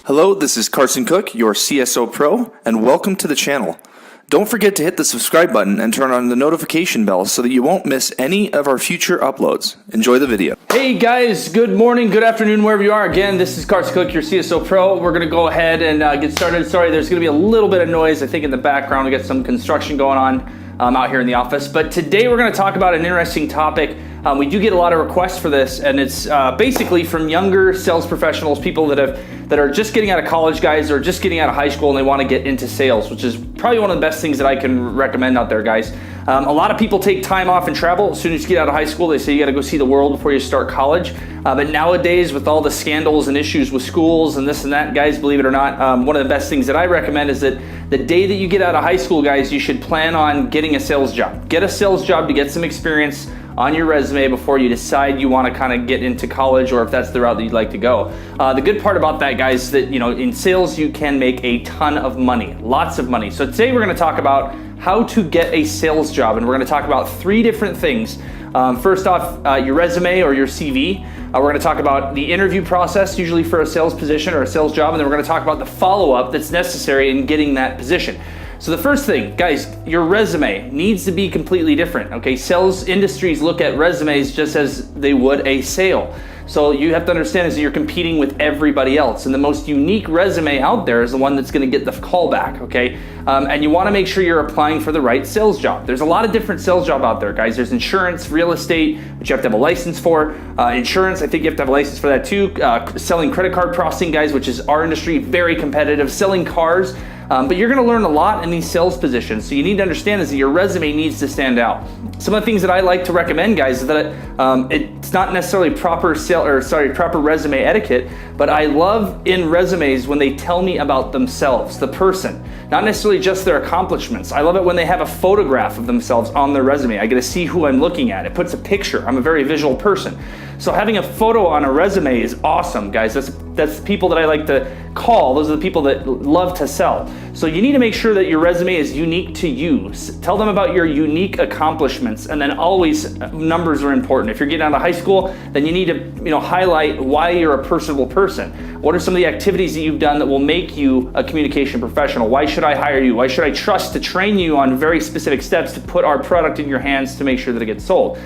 Hello, this is Carson Cook, your CSO Pro, and welcome to the channel. Don't forget to hit the subscribe button and turn on the notification bell so that you won't miss any of our future uploads. Enjoy the video. Hey guys, good morning, good afternoon, wherever you are. Again, this is Carson Cook, your CSO Pro. We're going to go ahead and get started. Sorry, there's going to be a little bit of noise, I think, in the background. We got some construction going on out here in the office. But today we're going to talk about an interesting topic. We do get a lot of requests for this, and it's basically from younger sales professionals, people that are just getting out of college, guys, or just getting out of high school, and they want to get into sales, which is probably one of the best things that I can recommend out there, guys. A lot of people take time off and travel. As soon as you get out of high school, they say you got to go see the world before you start college. But nowadays, with all the scandals and issues with schools and this and that, guys, believe it or not, one of the best things that I recommend is that the day that you get out of high school, guys, you should plan on getting a sales job. Get a sales job to get some experience on your resume before you decide you want to kind of get into college, or if that's the route that you'd like to go. The good part about that, guys, is that, you know, in sales you can make a ton of money, lots of money. So today we're going to talk about how to get a sales job, and we're going to talk about three different things. First off, your resume or your CV. We're going to talk about the interview process, usually for a sales position or a sales job, and then we're going to talk about the follow-up that's necessary in getting that position. So the first thing, guys, your resume needs to be completely different, okay? Sales industries look at resumes just as they would a sale. So you have to understand is that you're competing with everybody else, and the most unique resume out there is the one that's going to get the call back, okay? And you want to make sure you're applying for the right sales job. There's a lot of different sales jobs out there, guys. There's insurance, real estate, which you have to have a license for. Insurance, I think you have to have a license for that too. Selling credit card processing, guys, which is our industry, very competitive. Selling cars. But you're going to learn a lot in these sales positions. So you need to understand is that your resume needs to stand out. Some of the things that I like to recommend, guys, is that it's not necessarily proper resume etiquette, but I love in resumes when they tell me about themselves, the person, not necessarily just their accomplishments. I love it when they have a photograph of themselves on their resume. I get to see who I'm looking at. It puts a picture. I'm a very visual person. So having a photo on a resume is awesome, guys. That's people that I like to call. Those are the people that love to sell. So you need to make sure that your resume is unique to you. Tell them about your unique accomplishments, and then always numbers are important. If you're getting out of high school, then you need to highlight why you're a personable person. What are some of the activities that you've done that will make you a communication professional? Why should I hire you? Why should I trust to train you on very specific steps to put our product in your hands to make sure that it gets sold?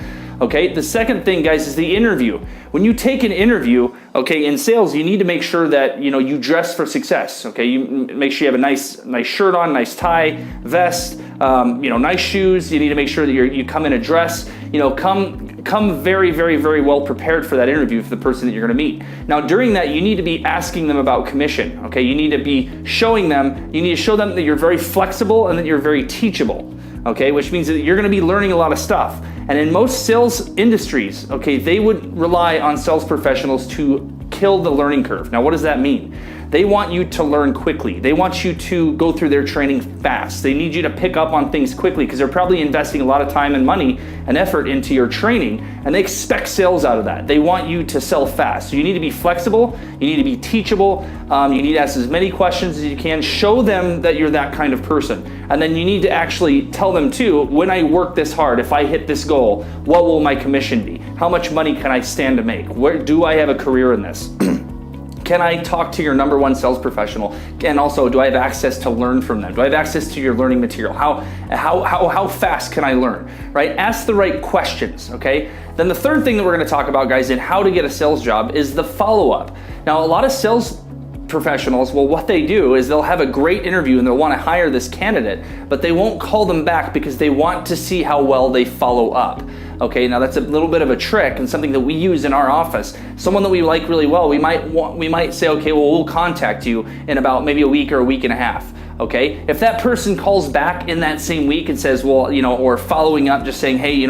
Okay, the second thing, guys, is the interview. When you take an interview, okay, in sales, you need to make sure that, you dress for success, okay? You make sure you have a nice shirt on, nice tie, vest, nice shoes. You need to make sure that you come in a dress, come very, very, very well prepared for that interview for the person that you're gonna meet. Now, during that, you need to be asking them about commission, okay? You need to be showing them, you need to show them that you're very flexible and that you're very teachable. Okay, which means that you're going to be learning a lot of stuff. And in most sales industries, okay, they would rely on sales professionals to kill the learning curve. Now, what does that mean? They want you to learn quickly. They want you to go through their training fast. They need you to pick up on things quickly because they're probably investing a lot of time and money and effort into your training, and they expect sales out of that. They want you to sell fast. So you need to be flexible. You need to be teachable. You need to ask as many questions as you can. Show them that you're that kind of person. And then you need to actually tell them too, when I work this hard, if I hit this goal, what will my commission be? How much money can I stand to make? Where do I have a career in this? Can I talk to your number one sales professional? And also, do I have access to learn from them? Do I have access to your learning material? How fast can I learn, right? Ask the right questions, okay? Then the third thing that we're gonna talk about, guys, in how to get a sales job is the follow-up. Now, a lot of sales professionals, well, what they do is they'll have a great interview and they'll want to hire this candidate, but they won't call them back because they want to see how well they follow up. Okay, now that's a little bit of a trick and something that we use in our office. Someone that we like really well, we might say, okay, well, we'll contact you in about maybe a week or a week and a half. Okay, if that person calls back in that same week and says, well, or following up, just saying, hey, do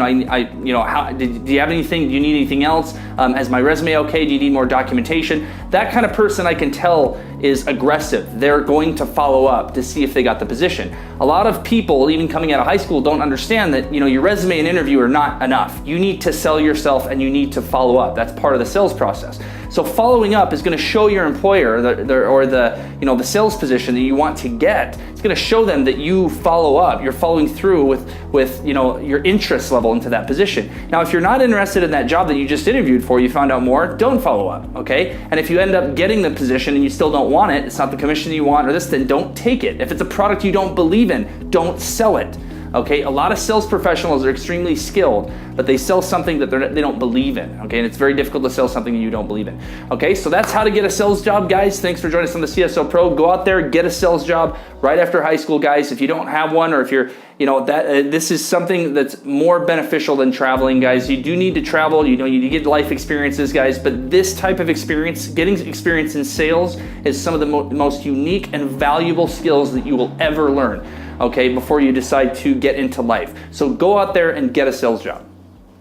you have anything? Do you need anything else? Is my resume okay? Do you need more documentation? That kind of person, I can tell, is aggressive. They're going to follow up to see if they got the position. A lot of people, even coming out of high school, don't understand that your resume and interview are not enough. You need to sell yourself and you need to follow up. That's part of the sales process. So following up is going to show your employer the sales position that you want to get. It's going to show them that you follow up. You're following through with your interest level into that position. Now, if you're not interested in that job that you just interviewed for, you found out more, don't follow up, okay? And if you end up getting the position and you still don't want it, it's not the commission you want or this, then don't take it. If it's a product you don't believe in, don't sell it. Okay, a lot of sales professionals are extremely skilled, but they sell something that they don't believe in. Okay, and it's very difficult to sell something you don't believe in. Okay, so that's how to get a sales job, guys. Thanks for joining us on the CSO Pro. Go out there, get a sales job right after high school, guys. If you don't have one, or if you're, this is something that's more beneficial than traveling, guys. You do need to travel. You need to get life experiences, guys. But this type of experience, getting experience in sales, is some of the most unique and valuable skills that you will ever learn. Okay, before you decide to get into life. So go out there and get a sales job.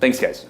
Thanks, guys.